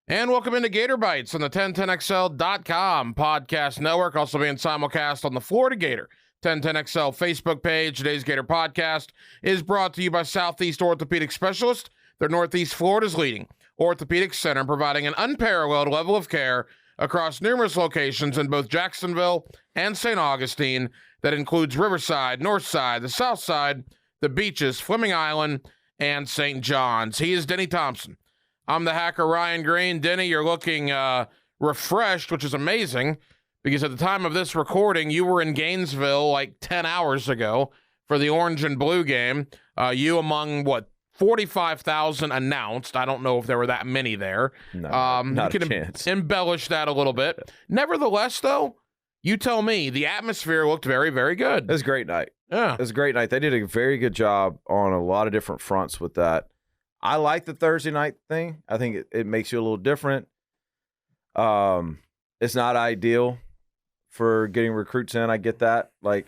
And welcome into Gator Bytes on the 1010XL.com podcast network, also being simulcast on the Florida Gator 1010XL Facebook page. Today's Gator podcast is brought to you by Southeast Orthopedic Specialists. They're Northeast Florida's leading orthopedic center, providing an unparalleled level of care across numerous locations in both Jacksonville and St. Augustine. That includes Riverside, Northside, the South Side, the beaches, Fleming Island, and St. John's. He is Denny Thompson. I'm the hacker, Ryan Green. Denny, you're looking refreshed, which is amazing, because at the time of this recording, you were in Gainesville like 10 hours ago for the Orange and Blue game. You among, 45,000 announced. I don't know if there were that many there. No, not a chance. chance. Embellish that a little bit. Nevertheless, though, you tell me, the atmosphere looked very, very good. It was a great night. Yeah. It was a great night. They did a very good job on a lot of different fronts with that. I like the Thursday night thing. I think it makes you a little different. It's not ideal for getting recruits in. I get that. I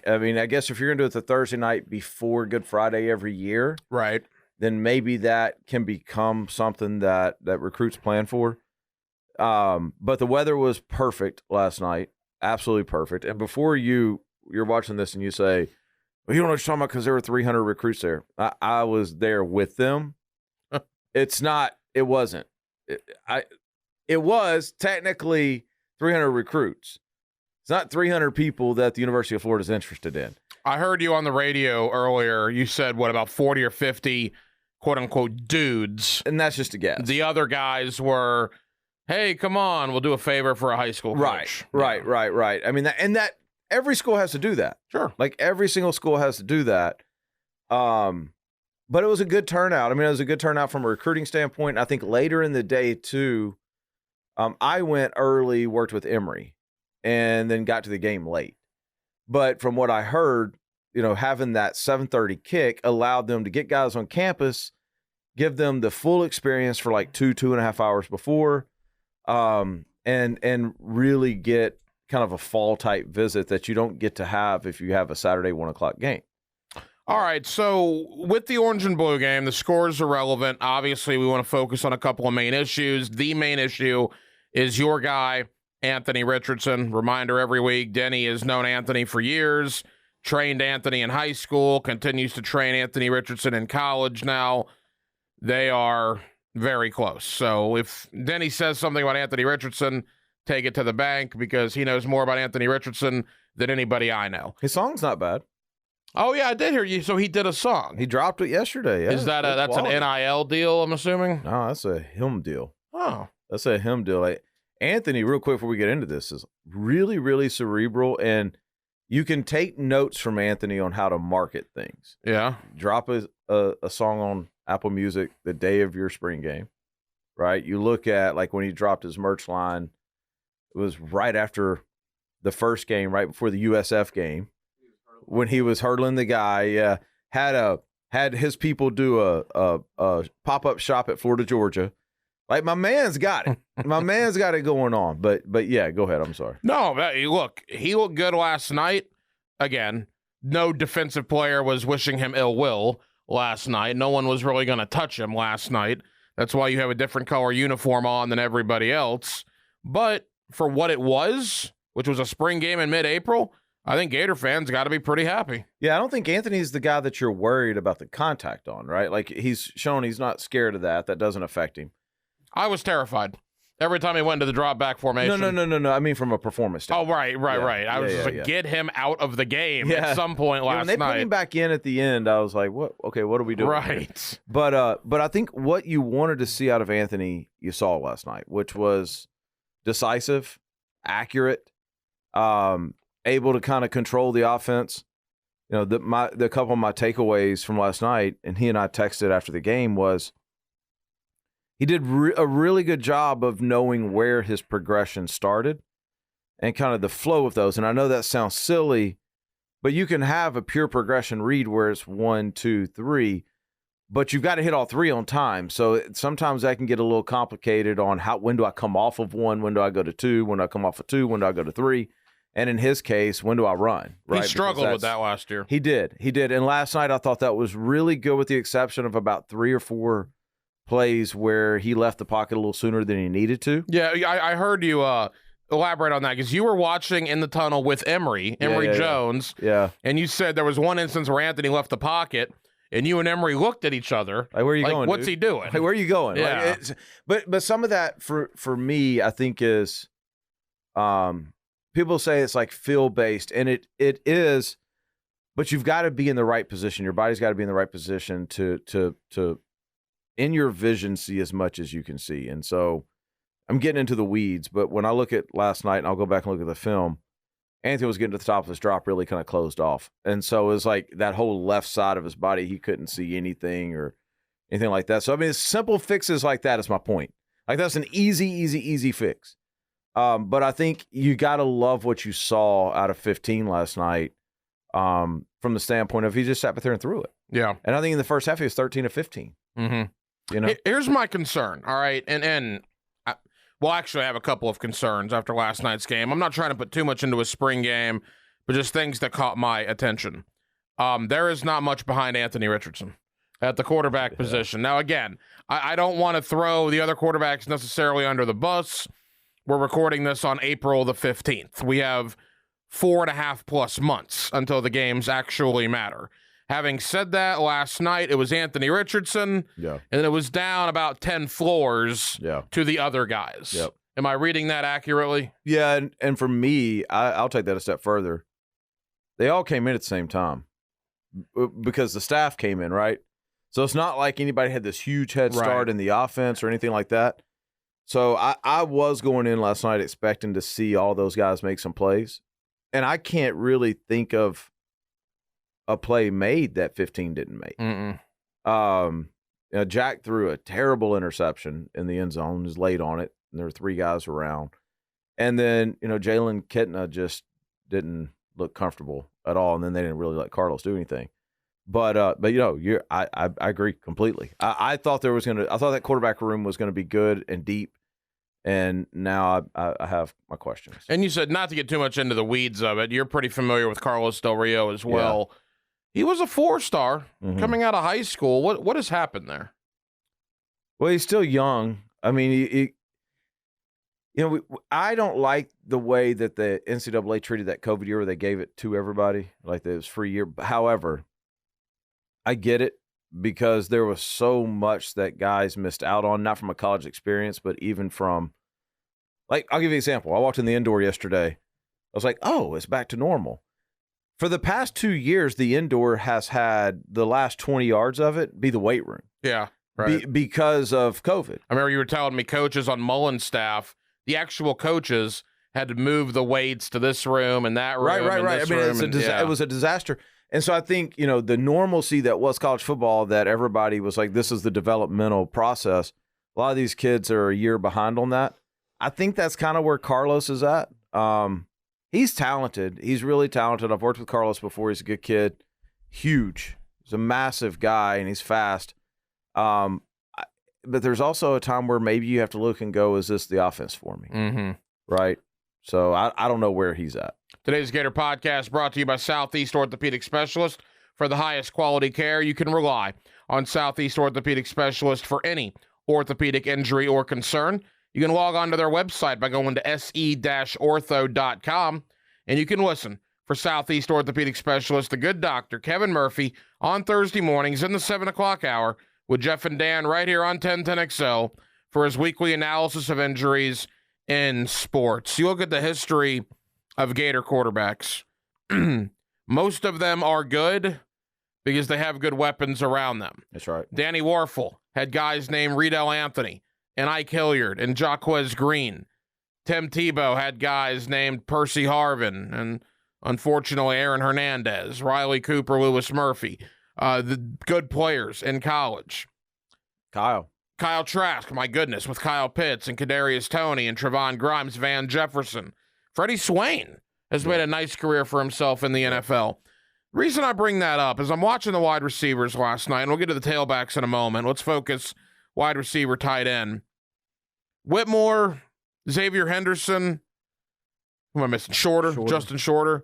guess if you're going to do it the Thursday night before Good Friday every year, right, then maybe that can become something that recruits plan for. But the weather was perfect last night. Absolutely perfect. And before you're watching this and you say, well, you don't know what you're talking about because there were 300 recruits there. I was there with them. It wasn't. It was technically 300 recruits. It's not 300 people that the University of Florida is interested in. I heard you on the radio earlier. You said, about 40 or 50, quote-unquote, dudes. And that's just a guess. The other guys were, hey, come on, we'll do a favor for a high school coach. Right. I mean, that every school has to do that. Sure. Like, every single school has to do that. But it was a good turnout. I mean, it was a good turnout from a recruiting standpoint. I think later in the day, too, I went early, worked with Emory, and then got to the game late. But from what I heard, having that 7:30 kick allowed them to get guys on campus, give them the full experience for like 2.5 hours before, and really get kind of a fall-type visit that you don't get to have if you have a Saturday 1 o'clock game. All right, so with the Orange and Blue game, the scores are relevant. Obviously, we want to focus on a couple of main issues. The main issue is your guy, Anthony Richardson. Reminder every week, Denny has known Anthony for years, trained Anthony in high school, continues to train Anthony Richardson in college now. They are very close. So if Denny says something about Anthony Richardson, take it to the bank because he knows more about Anthony Richardson than anybody I know. His song's not bad. Oh, yeah, I did hear you. So he did a song. He dropped it yesterday. Yeah. Is that's an NIL deal, I'm assuming? No, that's a him deal. Oh. That's a him deal. Anthony, real quick before we get into this, is really, really cerebral, and you can take notes from Anthony on how to market things. Yeah. Drop a song on Apple Music the day of your spring game, right? You look at, when he dropped his merch line, it was right after the first game, right before the USF game. When he was hurdling the guy, had his people do a pop-up shop at Florida, Georgia. My man's got it. My man's got it going on. But yeah, go ahead. I'm sorry. No, look, he looked good last night. Again, no defensive player was wishing him ill will last night. No one was really going to touch him last night. That's why you have a different color uniform on than everybody else. But for what it was, which was a spring game in mid-April, I think Gator fans got to be pretty happy. Yeah, I don't think Anthony's the guy that you're worried about the contact on, right? He's shown he's not scared of that. That doesn't affect him. I was terrified every time he went into the drop back formation. No. I mean, from a performance standpoint. Oh, right. I was just get him out of the game at some point last night. When they put him back in at the end, I was like, what? Okay, what are we doing? Right. But I think what you wanted to see out of Anthony, you saw last night, which was decisive, accurate, able to kind of control the offense. The couple of my takeaways from last night, and he and I texted after the game, was he did a really good job of knowing where his progression started and kind of the flow of those. And I know that sounds silly, but you can have a pure progression read where it's 1, 2, 3, but you've got to hit all three on time. So sometimes that can get a little complicated on when do I come off of 1, when do I go to 2, when do I come off of 2, when do I go to 3. And in his case, when do I run? Right? He struggled with that last year. He did. And last night I thought that was really good with the exception of about 3 or 4 plays where he left the pocket a little sooner than he needed to. Yeah, I heard you elaborate on that because you were watching in the tunnel with Emory Jones. Yeah. And you said there was one instance where Anthony left the pocket and you and Emory looked at each other. Like, where are you going, what's dude? he doing? Like, where are you going? Yeah. But some of that for me, I think is people say it's like feel-based, and it is, but you've got to be in the right position. Your body's got to be in the right position to in your vision see as much as you can see. And so I'm getting into the weeds, but when I look at last night and I'll go back and look at the film, Anthony was getting to the top of his drop really kind of closed off. And so it was like that whole left side of his body, he couldn't see anything or anything like that. So, I mean, simple fixes like that is my point. Like, that's an easy fix. But I think you got to love what you saw out of 15 last night from the standpoint of he just sat there and threw it. Yeah. And I think in the first half he was 13 of 15. Mm-hmm. You know? Here's my concern, all right? Well, actually, I have a couple of concerns after last night's game. I'm not trying to put too much into a spring game, but just things that caught my attention. There is not much behind Anthony Richardson at the quarterback position. Now, again, I don't want to throw the other quarterbacks necessarily under the bus. We're recording this on April the 15th. We have 4.5+ months until the games actually matter. Having said that, last night it was Anthony Richardson, and it was down about 10 floors to the other guys. Yep. Am I reading that accurately? Yeah, and for me, I'll take that a step further. They all came in at the same time because the staff came in, right? So it's not like anybody had this huge head start in the offense or anything like that. So I was going in last night expecting to see all those guys make some plays, and I can't really think of a play made that 15 didn't make. Jack threw a terrible interception in the end zone, was late on it, and there were 3 guys around. And then, Jalen Kitna just didn't look comfortable at all, and then they didn't really let Carlos do anything. But I agree completely. I thought I thought that quarterback room was going to be good and deep. And now I have my questions. And you said not to get too much into the weeds of it. You're pretty familiar with Carlos Del Rio as well. Yeah. He was a 4-star coming out of high school. What has happened there? Well, he's still young. I mean, I don't like the way that the NCAA treated that COVID year where they gave it to everybody, like it was free year. However, I get it because there was so much that guys missed out on, not from a college experience, but even from, like, I'll give you an example. I walked in the indoor yesterday. I was like, oh, it's back to normal. For the past 2 years, the indoor has had the last 20 yards of it be the weight room. Yeah, right. Because of COVID. I remember you were telling me coaches on Mullen's staff, the actual coaches had to move the weights to this room and that room. Right. I mean, it was a disaster. And so I think, the normalcy that was college football, that everybody was like, this is the developmental process. A lot of these kids are a year behind on that. I think that's kind of where Carlos is at. He's talented. He's really talented. I've worked with Carlos before. He's a good kid. Huge. He's a massive guy, and he's fast. But there's also a time where maybe you have to look and go, is this the offense for me? Mm-hmm. Right? So I don't know where he's at. Today's Gator Podcast brought to you by Southeast Orthopedic Specialists. For the highest quality care, you can rely on Southeast Orthopedic Specialists for any orthopedic injury or concern. You can log on to their website by going to se-ortho.com, and you can listen for Southeast Orthopedic Specialist, the good doctor, Kevin Murphy, on Thursday mornings in the 7 o'clock hour with Jeff and Dan right here on 1010XL for his weekly analysis of injuries in sports. You look at the history of Gator quarterbacks. Most of them are good because they have good weapons around them. That's right. Danny Warfel had guys named Riedel Anthony and Ike Hilliard and Jaquez Green. Tim Tebow had guys named Percy Harvin and, unfortunately, Aaron Hernandez, Riley Cooper, Lewis Murphy, the good players in college. Kyle Trask, my goodness, with Kyle Pitts and Kadarius Toney and Trevon Grimes, Van Jefferson. Freddie Swain has made a nice career for himself in the NFL. The reason I bring that up is I'm watching the wide receivers last night, and we'll get to the tailbacks in a moment. Let's focus wide receiver, tight end. Whitmore, Xavier Henderson, who am I missing? Shorter. Justin Shorter.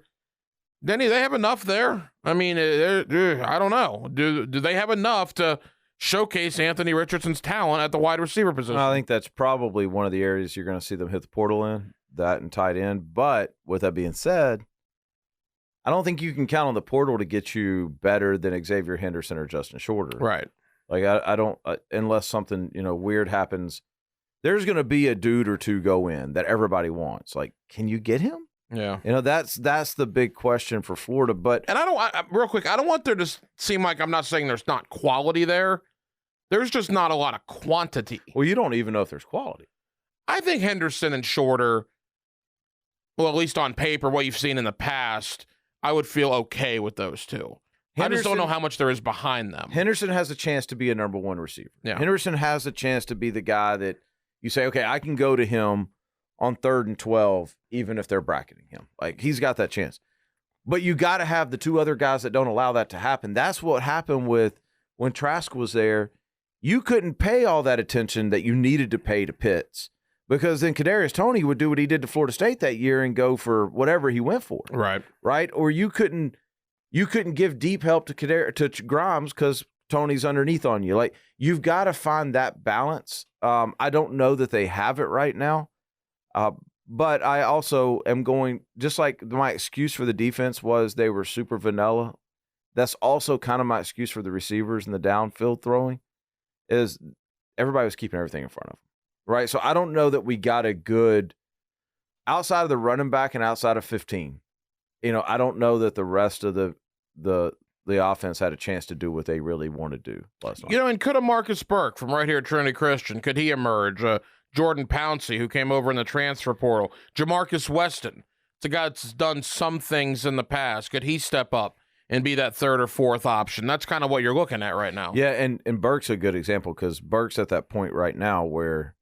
Denny, they have enough there? I mean, I don't know. Do they have enough to showcase Anthony Richardson's talent at the wide receiver position. I think that's probably one of the areas you're going to see them hit the portal in, that and tight end. But with that being said, I don't think you can count on the portal to get you better than Xavier Henderson or Justin Shorter. Right. Like, I don't unless something, weird happens, there's going to be a dude or two go in that everybody wants. Like, can you get him? Yeah. That's the big question for Florida. But and real quick, I don't want there to seem like I'm not saying there's not quality there. There's just not a lot of quantity. Well, you don't even know if there's quality. I think Henderson and Shorter, well, at least on paper, what you've seen in the past, I would feel okay with those two. I just don't know how much there is behind them. Henderson has a chance to be a number one receiver. Yeah. Henderson has a chance to be the guy that you say, okay, I can go to him on 3rd and 12, even if they're bracketing him. Like, he's got that chance. But you got to have the two other guys that don't allow that to happen. That's what happened when Trask was there. You couldn't pay all that attention that you needed to pay to Pitts, because then Kadarius Toney would do what he did to Florida State that year and go for whatever he went for. Right. Right? Or you couldn't give deep help to Grimes because Tony's underneath on you. Like, you've got to find that balance. I don't know that they have it right now. But I also am going, just like my excuse for the defense was they were super vanilla, that's also kind of my excuse for the receivers and the downfield throwing, is everybody was keeping everything in front of them, right? So I don't know that we got a good, outside of the running back and outside of 15, I don't know that the rest of the offense had a chance to do what they really want to do last night. And could a Marcus Burke from right here at Trinity Christian, could he emerge? Jordan Pouncey, who came over in the transfer portal. Jamarcus Weston, it's a guy that's done some things in the past. Could he step up and be that 3rd or 4th option? That's kind of what you're looking at right now. Yeah, and Burke's a good example because Burke's at that point right now where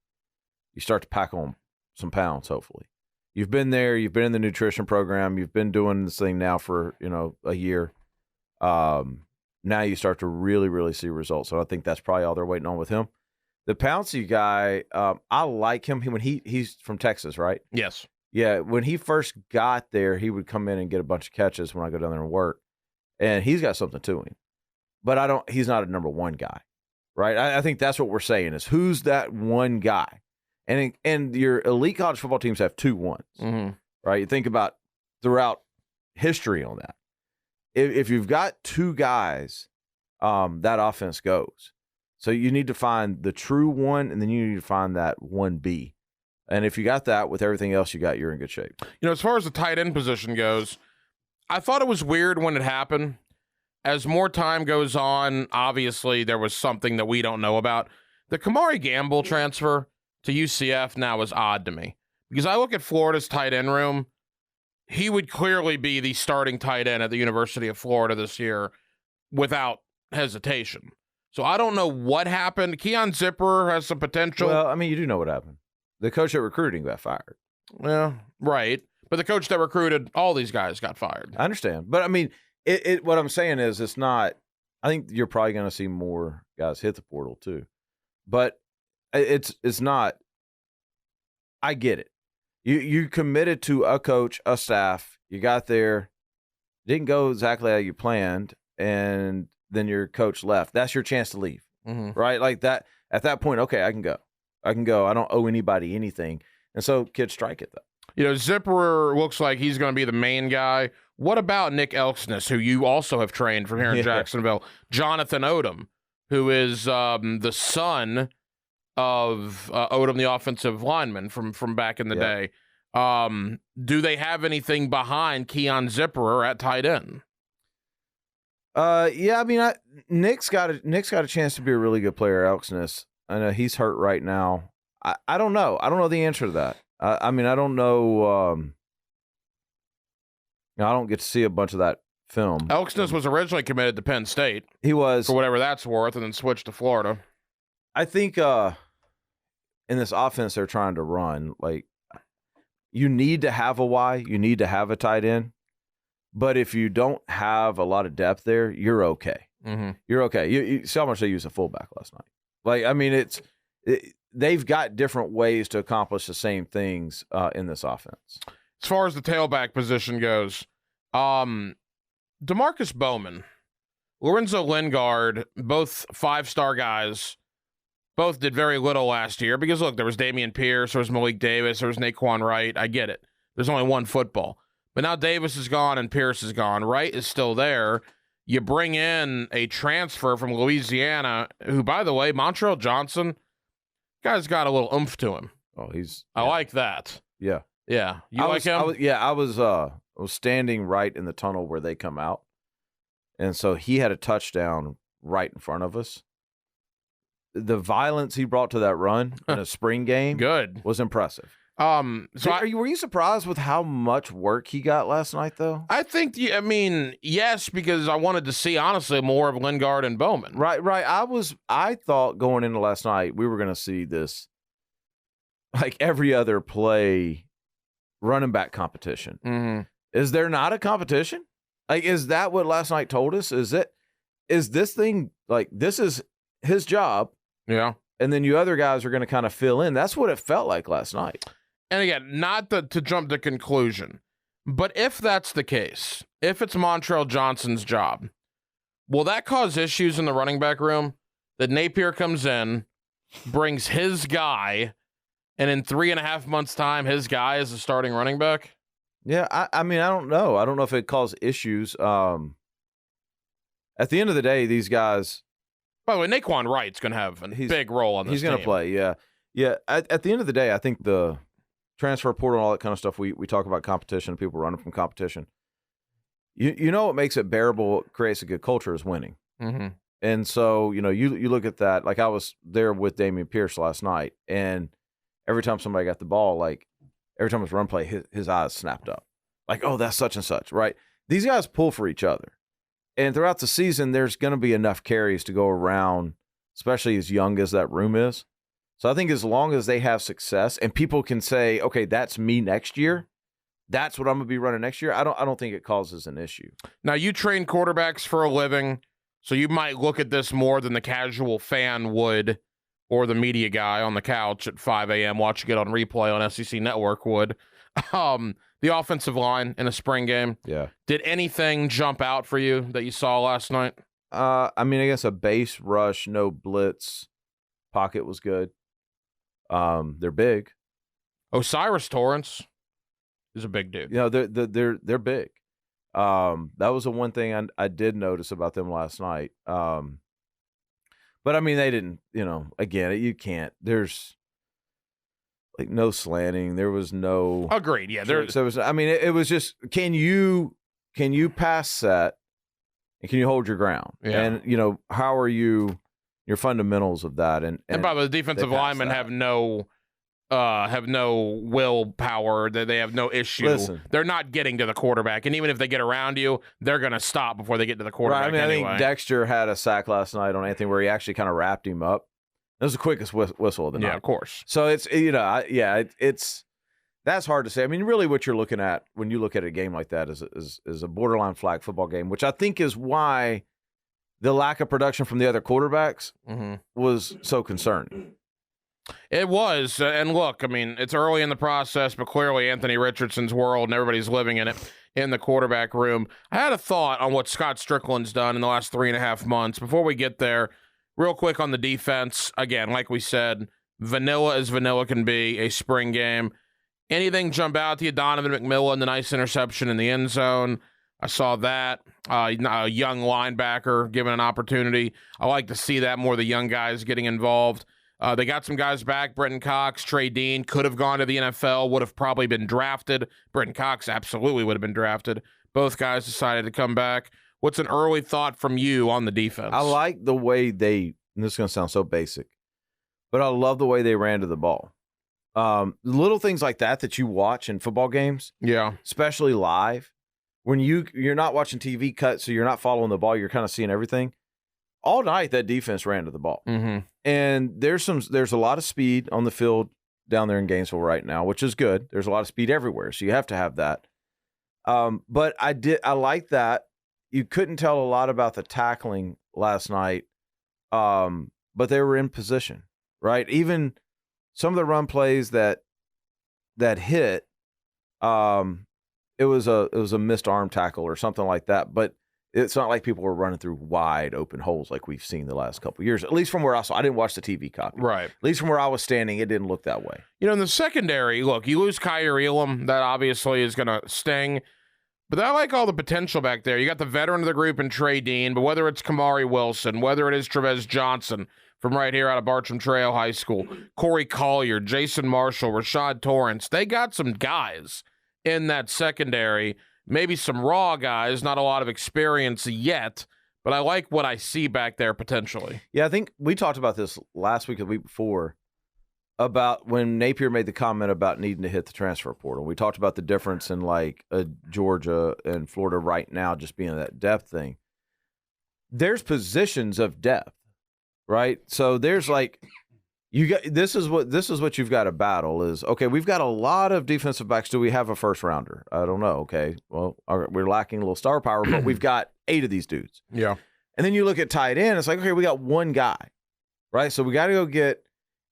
you start to pack on some pounds, hopefully. You've been there. You've been in the nutrition program. You've been doing this thing now for, a year. Now you start to really, really see results. So I think that's probably all they're waiting on with him. The Pouncey guy, I like him. When he's from Texas, right? Yes. Yeah, when he first got there, he would come in and get a bunch of catches when I go down there and work. And he's got something to him. But he's not a number one guy, right? I think that's what we're saying is who's that one guy? And your elite college football teams have 2 ones, right? You think about throughout history on that. If you've got 2 guys, that offense goes. So you need to find the true one, and then you need to find that 1B. And if you got that with everything else you got, you're in good shape. As far as the tight end position goes, I thought it was weird when it happened. As more time goes on, obviously there was something that we don't know about. The Kamari Gamble transfer to UCF now is odd to me because I look at Florida's tight end room. He would clearly be the starting tight end at the University of Florida this year without hesitation. So I don't know what happened. Keon Zipper has some potential. Well, you do know what happened. The coach at recruiting got fired. Yeah, right. But the coach that recruited all these guys got fired. I understand. But, what I'm saying is it's not – I think you're probably going to see more guys hit the portal too. But it's not – I get it. You committed to a coach, a staff. You got there. Didn't go exactly how you planned, and then your coach left. That's your chance to leave, right? Like that. At that point, okay, I can go. I don't owe anybody anything. And so kids strike it, though. Zipper looks like he's going to be the main guy. What about Nick Elksness, who you also have trained from here in Jacksonville? Jonathan Odom, who is the son of Odom, the offensive lineman from back in the day. Do they have anything behind Keon Zipper at tight end? Nick's got a chance to be a really good player. Elksness, I know he's hurt right now. I don't know. I don't know the answer to that. I don't know. I don't get to see a bunch of that film. Elksness was originally committed to Penn State. He was, for whatever that's worth, and then switched to Florida. I think in this offense they're trying to run, like, you need to have a Y, you need to have a tight end. But if you don't have a lot of depth there, you're okay. You're okay. You see how much they use a fullback last night. Like, they've got different ways to accomplish the same things in this offense. As far as the tailback position goes, DeMarcus Bowman Lorenzo Lingard, both 5-star guys, both did very little last year because, look, there was Damian Pierce, there was Malik Davis, there was Naquan Wright. I get it. There's only one football. But now Davis is gone and Pierce is gone. Wright is still there. You bring in a transfer from Louisiana, who, by the way, Montrell Johnson, guy's got a little oomph to him. Oh, I like that. Yeah. Yeah. You like him? I was standing right in the tunnel where they come out. And so he had a touchdown right in front of us. The violence he brought to that run in a spring game was impressive. Were you surprised with how much work he got last night, though? I think, yes, because I wanted to see, honestly, more of Lingard and Bowman. Right. I thought going into last night we were going to see this, like every other play, running back competition. Mm-hmm. Is there not a competition? Like, is that what last night told us? Is this thing, like, this is his job? Yeah. And then you other guys are going to kind of fill in. That's what it felt like last night. And again, not to jump to conclusion, but if that's the case, if it's Montrell Johnson's job, will that cause issues in the running back room? That Napier comes in, brings his guy, and in 3.5 months' time, his guy is the starting running back? Yeah, I mean, I don't know. I don't know if it caused issues. At the end of the day, these guys... By the way, Naquan Wright's going to have a big role on this He's going to play, yeah. Yeah, at the end of the day, I think the transfer portal and all that kind of stuff, we talk about competition, people running from competition. You know what makes it bearable, creates a good culture, is winning. Mm-hmm. And so, you look at that. Like, I was there with Damian Pierce last night, and every time somebody got the ball, like, every time it was run play, his eyes snapped up. Like, oh, that's such and such, right? These guys pull for each other. And throughout the season, there's going to be enough carries to go around, especially as young as that room is. So I think as long as they have success and people can say, okay, that's me next year, that's what I'm going to be running next year, I don't think it causes an issue. Now, you train quarterbacks for a living, so you might look at this more than the casual fan would, or the media guy on the couch at 5 a.m. watching it on replay on SEC Network would. The offensive line in a spring game. Yeah. Did anything jump out for you that you saw last night? I guess a base rush, no blitz pocket was good. They're big. Osiris Torrance is a big dude. They're big. That was the one thing I did notice about them last night. But they didn't. Again, you can't. There's like no slanting. There was no. Agreed. Yeah. It was just can you pass set and can you hold your ground? Yeah. And how are your fundamentals of that? And by the way, the defensive linemen have no willpower. They have no issue. Listen, they're not getting to the quarterback, and even if they get around you, they're going to stop before they get to the quarterback. Right. I anyway. think Dexter had a sack last night on Anthony where he actually kind of wrapped him up. It was the quickest whistle of the night. Yeah, of course. So it's that's hard to say. I mean, really, what you're looking at when you look at a game like that is a borderline flag football game, which I think is why the lack of production from the other quarterbacks was so concerning. It was. And look, it's early in the process, but clearly Anthony Richardson's world and everybody's living in it in the quarterback room. I had a thought on what Scott Strickland's done in the last 3.5 months. Before we get there, real quick on the defense. Again, like we said, vanilla as vanilla can be, a spring game. Anything jump out to you? Donovan McMillan, the nice interception in the end zone. I saw that. A young linebacker given an opportunity. I like to see that more, the young guys getting involved. They got some guys back. Brenton Cox, Trey Dean could have gone to the NFL, would have probably been drafted. Brenton Cox absolutely would have been drafted. Both guys decided to come back. What's an early thought from you on the defense? I like the way and this is going to sound so basic, but I love the way they ran to the ball. Little things like that you watch in football games. Yeah. Especially live. When you're not watching TV cut, so you're not following the ball, you're kind of seeing everything. All night, that defense ran to the ball. Mm-hmm. And there's a lot of speed on the field down there in Gainesville right now, which is good. There's a lot of speed everywhere, so you have to have that. But I like that. You couldn't tell a lot about the tackling last night, but they were in position, right? Even some of the run plays that hit, it was a missed arm tackle or something like that. But It's not like people were running through wide open holes like we've seen the last couple of years. At least from where I saw. I didn't watch the TV copy. Right. At least from where I was standing, it didn't look that way. You know, in the secondary, look, you lose Kyrie Elam. That obviously is going to sting. But I like all the potential back there. You got the veteran of the group in Trey Dean, but whether it's Kamari Wilson, whether it is Trevez Johnson from right here out of Bartram Trail High School, Corey Collier, Jason Marshall, Rashad Torrance, they got some guys in that secondary. Maybe some raw guys, not a lot of experience yet, but I like what I see back there potentially. Yeah, I think we talked about this last week or the week before about when Napier made the comment about needing to hit the transfer portal. We talked about the difference in like Georgia and Florida right now just being that depth thing. There's positions of depth, right? So there's like this is what you've got to battle is, okay, we've got a lot of defensive backs. Do we have a first rounder? I don't know. Okay, well, we're lacking a little star power, but we've got 8 of these dudes. Yeah. And then you look at tight end, it's like, okay, we got one guy, right? So we got to go get,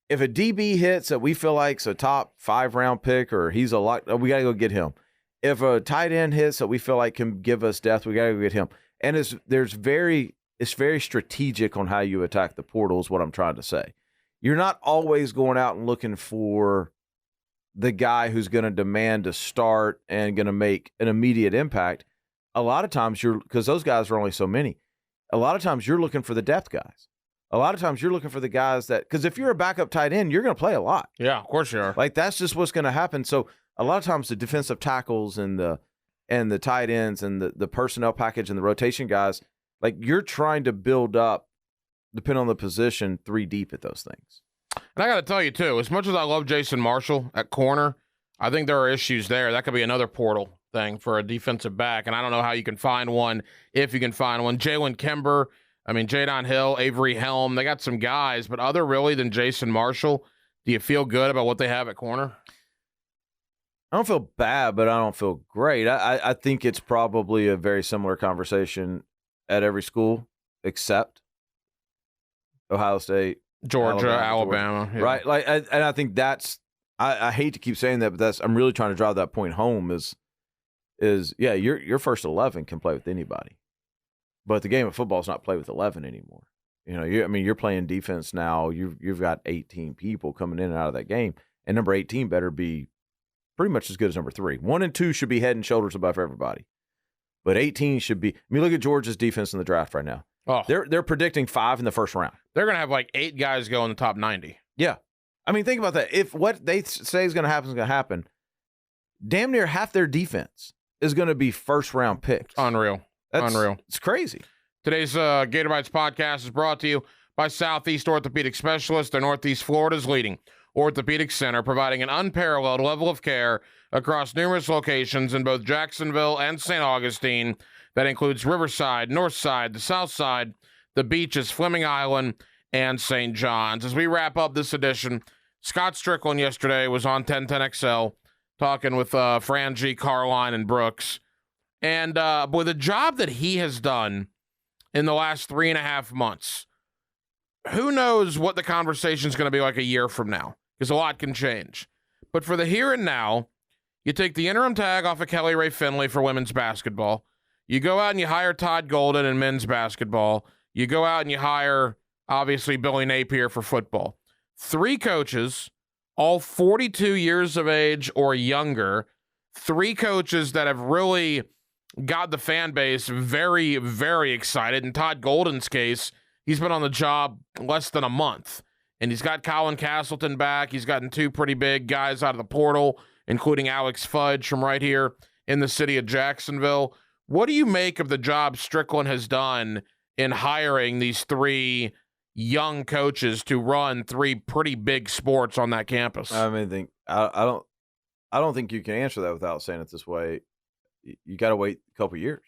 if a DB hits that we feel like's a top 5 round pick or he's a lot, we got to go get him. If a tight end hits that we feel like can give us depth, we got to go get him. And it's very strategic on how you attack the portal is what I'm trying to say. You're not always going out and looking for the guy who's going to demand to start and going to make an immediate impact. A lot of times because those guys are only so many, a lot of times you're looking for the depth guys. A lot of times you're looking for the guys because if you're a backup tight end, you're going to play a lot. Yeah, of course you are. Like that's just what's going to happen. So a lot of times the defensive tackles and the tight ends and the personnel package and the rotation guys, like you're trying to build up, depending on the position, 3 deep at those things. And I got to tell you, too, as much as I love Jason Marshall at corner, I think there are issues there. That could be another portal thing for a defensive back, and I don't know how you can find one, if you can find one. Jalen Kimber, Jadon Hill, Avery Helm, they got some guys, but other really than Jason Marshall, do you feel good about what they have at corner? I don't feel bad, but I don't feel great. I think it's probably a very similar conversation at every school except Ohio State, Georgia, Alabama. Yeah. Right? And I think that's I hate to keep saying that, but I'm really trying to drive that point home is yeah, your first 11 can play with anybody. But the game of football is not play with 11 anymore. You know, you're playing defense now. You've got 18 people coming in and out of that game, and number 18 better be pretty much as good as number 3. 1 and 2 should be head and shoulders above everybody. But 18 should be. Look at Georgia's defense in the draft right now. Oh, they're predicting 5 in the first round. They're going to have like 8 guys go in the top 90. Yeah. Think about that. If what they say is going to happen is going to happen, damn near half their defense is going to be first-round picks. Unreal. Unreal. It's crazy. Today's Gator Bytes podcast is brought to you by Southeast Orthopedic Specialists. They're Northeast Florida's leading orthopedic center, providing an unparalleled level of care across numerous locations in both Jacksonville and St. Augustine. That includes Riverside, Northside, the South Side, the beaches, Fleming Island, and St. John's. As we wrap up this edition, Scott Strickland yesterday was on 1010XL talking with Frangie, Carline, and Brooks. And with the job that he has done in the last 3.5 months, who knows what the conversation is going to be like a year from now, because a lot can change. But for the here and now, you take the interim tag off of Kelly Ray Finley for women's basketball. You go out and you hire Todd Golden in men's basketball. You go out and you hire, obviously, Billy Napier for football. 3 coaches, all 42 years of age or younger. 3 coaches that have really got the fan base very, very excited. In Todd Golden's case, he's been on the job less than a month. And he's got Colin Castleton back. He's gotten 2 pretty big guys out of the portal, including Alex Fudge from right here in the city of Jacksonville. What do you make of the job Strickland has done in hiring these 3 young coaches to run 3 pretty big sports on that campus? I don't think you can answer that without saying it this way. You got to wait a couple years.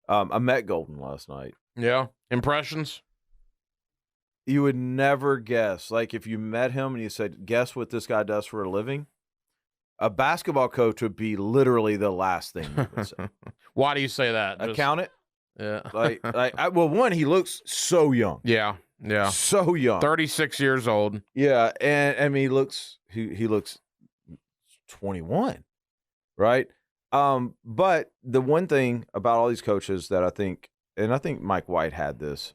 I met Golden last night. Yeah. Impressions? You would never guess. Like if you met him and you said, guess what this guy does for a living? A basketball coach would be literally the last thing you would say. Why do you say that? Accountant? Yeah. Well, one, he looks so young. Yeah. Yeah. So young. 36 years old. Yeah. And he looks 21. Right? But the one thing about all these coaches that I think Mike White had this,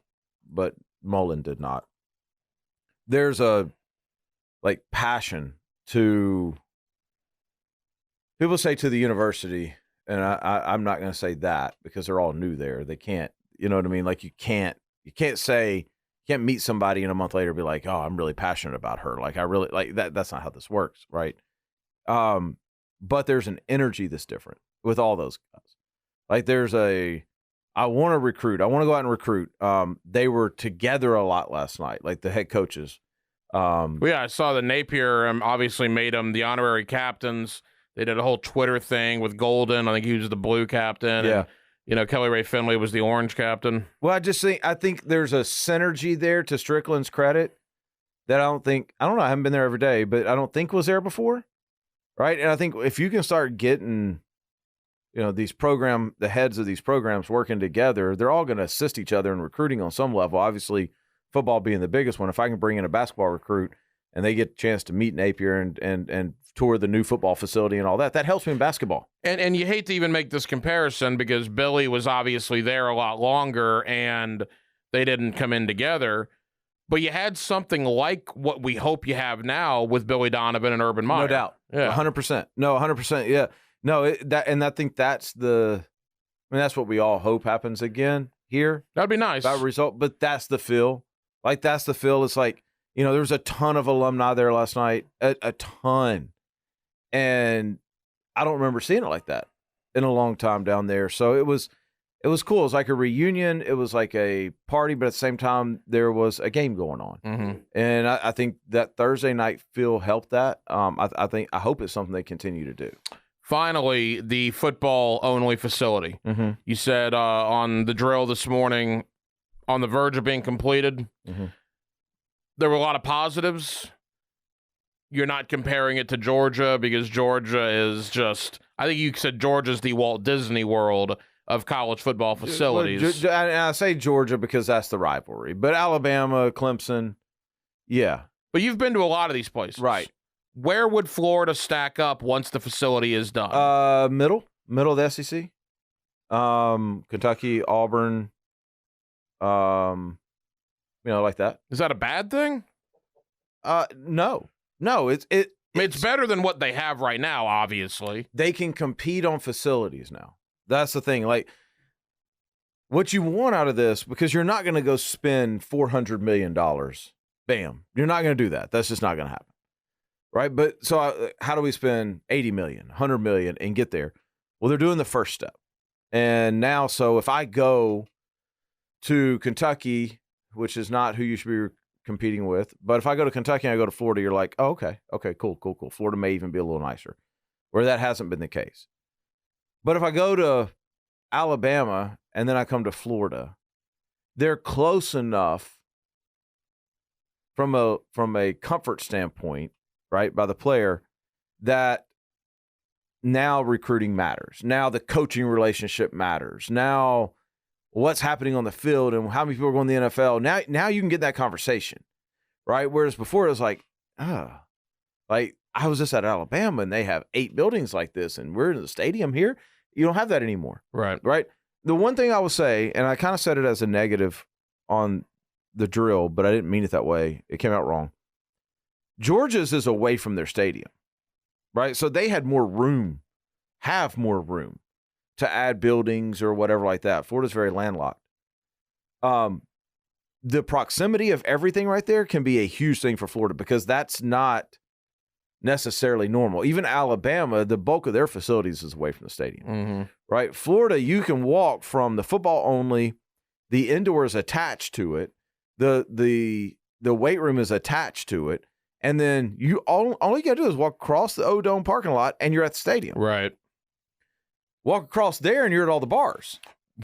but Mullen did not. There's a passion to people say to the university, and I'm not going to say that because they're all new there. They can't, you know what I mean? Like you can't meet somebody and a month later be like, oh, I'm really passionate about her. Like I really like that. That's not how this works, right? But there's an energy that's different with all those guys. Like I want to recruit. I want to go out and recruit. They were together a lot last night, like the head coaches. I saw that Napier obviously made them the honorary captains. They did a whole Twitter thing with Golden. I think he was the blue captain. Yeah. And, Kelly Ray Finley was the orange captain. Well, I think there's a synergy there to Strickland's credit that I don't know, I haven't been there every day, but I don't think was there before. Right. And I think if you can start getting, the heads of these programs working together, they're all going to assist each other in recruiting on some level. Obviously, football being the biggest one. If I can bring in a basketball recruit and they get a chance to meet Napier and tour the new football facility and all that helps me in basketball. And you hate to even make this comparison because Billy was obviously there a lot longer and they didn't come in together. But you had something like what we hope you have now with Billy Donovan and Urban Meyer. No doubt. Yeah. 100%. No, 100%. Yeah. No, I think that's that's what we all hope happens again here. That'd be nice. That result, but that's the feel. Like, that's the feel. It's like, there was a ton of alumni there last night, a ton. And I don't remember seeing it like that in a long time down there. So it was cool. It was like a reunion. It was like a party, but at the same time, there was a game going on. Mm-hmm. And I think that Thursday night feel helped that. I hope it's something they continue to do. Finally, the football-only facility. Mm-hmm. You said on the drill this morning, on the verge of being completed, mm-hmm. there were a lot of positives. You're not comparing it to Georgia because Georgia is just, I think you said Georgia's the Walt Disney World of college football facilities. And I say Georgia because that's the rivalry. But Alabama, Clemson, yeah. But you've been to a lot of these places. Right. Where would Florida stack up once the facility is done? Middle of the SEC. Kentucky, Auburn, like that. Is that a bad thing? No, it's better than what they have right now, obviously. They can compete on facilities now. That's the thing. Like, what you want out of this, because you're not going to go spend $400 million. Bam. You're not going to do that. That's just not going to happen. Right? But so how do we spend $80 million, $100 million and get there? Well, they're doing the first step. And now, so if I go to Kentucky, which is not who you should be competing with, but if I go to Kentucky and I go to Florida, you're like, oh, okay, cool. Florida may even be a little nicer, where that hasn't been the case. But if I go to Alabama and then I come to Florida, they're close enough from a comfort standpoint, right, by the player, that now recruiting matters. Now the coaching relationship matters. Now what's happening on the field and how many people are going to the NFL. Now you can get that conversation, right? Whereas before it was like, like I was just at Alabama and they have 8 buildings like this and we're in the stadium here. You don't have that anymore. Right. Right. The one thing I will say, and I kind of said it as a negative on the drill, but I didn't mean it that way. It came out wrong. Georgia's is away from their stadium, right? So they had more room, have more room to add buildings or whatever like that. Florida's very landlocked. The proximity of everything right there can be a huge thing for Florida because that's not necessarily normal. Even Alabama, the bulk of their facilities is away from the stadium, mm-hmm. right? Florida, you can walk from the football only, the indoor is attached to it, the weight room is attached to it, and then you all you got to do is walk across the O-Dome parking lot and you're at the stadium. Right. Walk across there and you're at all the bars.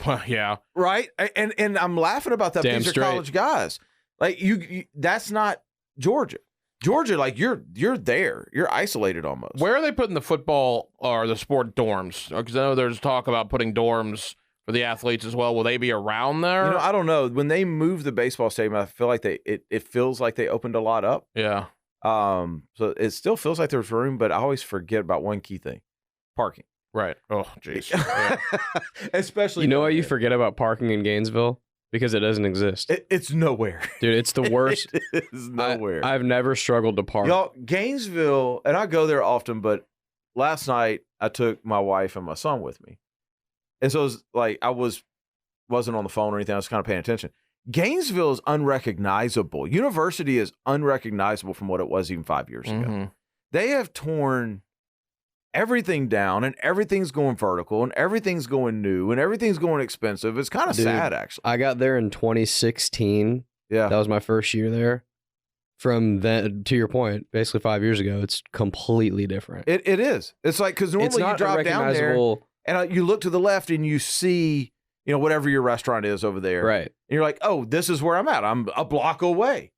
Well, yeah. Right? And I'm laughing about that. Damn These straight. are college guys. Like you that's not Georgia. Georgia, like you're there. You're isolated almost. Where are they putting the football or the sport dorms? Because I know there's talk about putting dorms for the athletes as well. Will they be around there? I don't know. When they moved the baseball stadium, I feel like it feels like they opened a lot up. Yeah. So it still feels like there's room, but I always forget about one key thing: parking. Right. Oh, jeez. Yeah. Especially, You know what you forget about parking in Gainesville? Because it doesn't exist. It's nowhere. Dude, it's the worst. It is nowhere. I've never struggled to park. Y'all, Gainesville, and I go there often, but last night I took my wife and my son with me. And so it was like I wasn't on the phone or anything. I was kind of paying attention. Gainesville is unrecognizable. University is unrecognizable from what it was even 5 years ago. They have torn everything down, and everything's going vertical, and everything's going new, and everything's going expensive. It's kind of sad, actually. I got there in 2016. Yeah. That was my first year there. From then, to your point, basically 5 years ago, it's completely different. It is. It's like, because normally you drive down there, and you look to the left, and you see, whatever your restaurant is over there. Right. And you're like, oh, this is where I'm at. I'm a block away.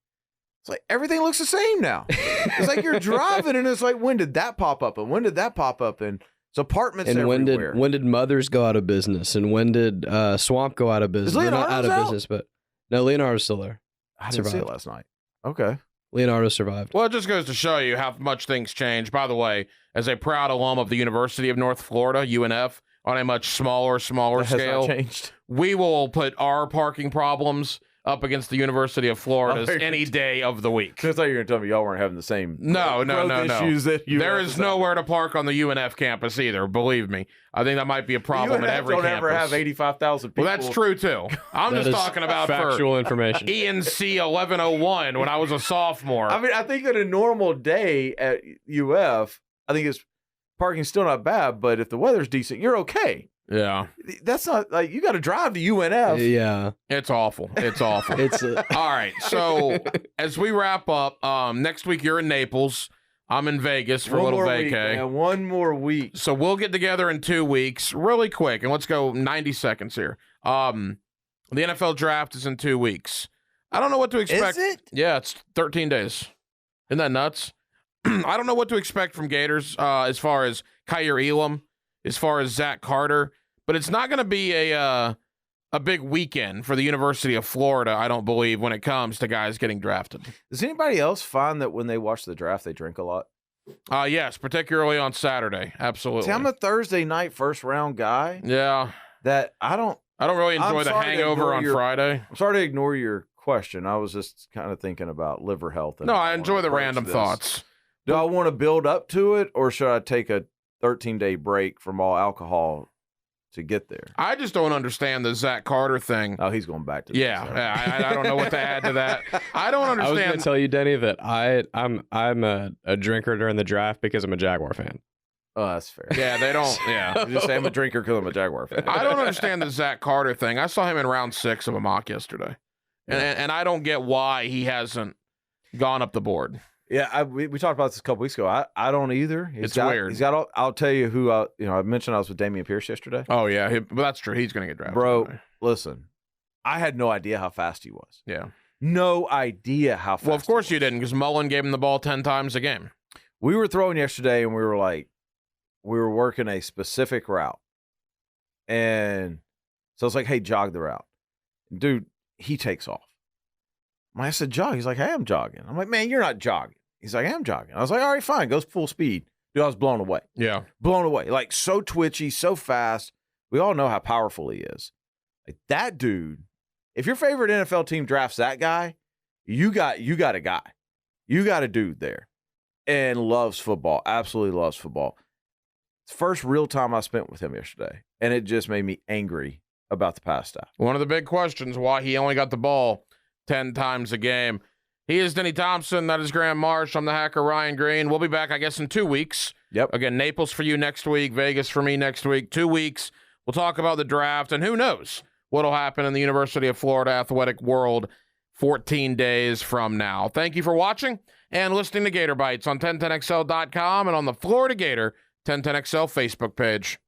It's like everything looks the same now. It's like you're driving, and it's like, when did that pop up? And when did that pop up? And it's apartments and everywhere. when did Mothers go out of business? And when did Swamp go out of business? Is Leonardo's not out of out? business, but no, Leonardo's still there. I didn't see it last night. Okay. Leonardo survived. Well, it just goes to show you how much things change. By the way, as a proud alum of the University of North Florida, UNF, on a much smaller That has scale, not changed. we will put our parking problems up against the University of Florida's any day of the week. I thought you were going to tell me y'all weren't having the same No. issues that UNF There is nowhere to park on the UNF campus either, believe me. I think that might be a problem at every campus. Don't ever have 85,000 people. Well, that's true, too. I'm That just is talking about factual information. ENC 1101 when I was a sophomore. I mean, I think on a normal day at UF, I think parking's still not bad, but if the weather's decent, you're okay. Yeah. That's not like you got to drive to UNF. Yeah. It's awful. It's awful. It's All right. So as we wrap up, next week you're in Naples. I'm in Vegas for a little vacay. One more week. So we'll get together in 2 weeks, really quick, and let's go 90 seconds here. The NFL draft is in 2 weeks. I don't know what to expect. Is it? Yeah, it's 13 days. Isn't that nuts? I don't know what to expect from Gators as far as Kyer Elam, as far as Zach Carter, but it's not going to be a big weekend for the University of Florida, I don't believe, when it comes to guys getting drafted. Does anybody else find that when they watch the draft, they drink a lot? Yes, particularly on Saturday. Absolutely. See, I'm a Thursday night first round guy. Yeah. That I don't really enjoy the hangover on Friday. I'm sorry to ignore your question. I was just kind of thinking about liver health. No, I enjoy the random thoughts. Do I want to build up to it, or should I take a 13-day break from all alcohol to get there? I just don't understand the Zach Carter thing. Oh, he's going back to Yeah, I don't know what to add to that. I don't I was understand. going to tell you, Denny, that I'm a drinker during the draft because I'm a Jaguar fan. Oh, that's fair. Yeah, they don't. Yeah. You just say I'm a drinker because I'm a Jaguar fan. I don't understand the Zach Carter thing. I saw him in round 6 of a mock yesterday. And I don't get why he hasn't gone up the board. Yeah, we talked about this a couple weeks ago. I don't either. It's weird. He's got. I'll tell you who. I mentioned I was with Damian Pierce yesterday. Oh yeah, but that's true. He's going to get drafted. Bro, listen, I had no idea how fast he was. Yeah, no idea how fast. Well, of course you didn't, because Mullen gave him the ball 10 times a game. We were throwing yesterday, and we were working a specific route, and so it's like, hey, jog the route, dude. He takes off. I said, jog. He's like, hey, I'm jogging. I'm like, man, you're not jogging. He's like, I'm jogging. I was like, all right, fine. Goes full speed. Dude, I was blown away. Yeah. Blown away. Like, so twitchy, so fast. We all know how powerful he is. Like, that dude, if your favorite NFL team drafts that guy, you got a guy. You got a dude there. And loves football. Absolutely loves football. It's the first real time I spent with him yesterday. And it just made me angry about the pass staff. One of the big questions, why he only got the ball 10 times a game. He is Denny Thompson. That is Graham Marsh. I'm the hacker, Ryan Green. We'll be back, I guess, in 2 weeks. Yep. Again, Naples for you next week, Vegas for me next week. 2 weeks. We'll talk about the draft, and who knows what'll happen in the University of Florida athletic world 14 days from now. Thank you for watching and listening to Gator Bytes on 1010XL.com and on the Florida Gator 1010XL Facebook page.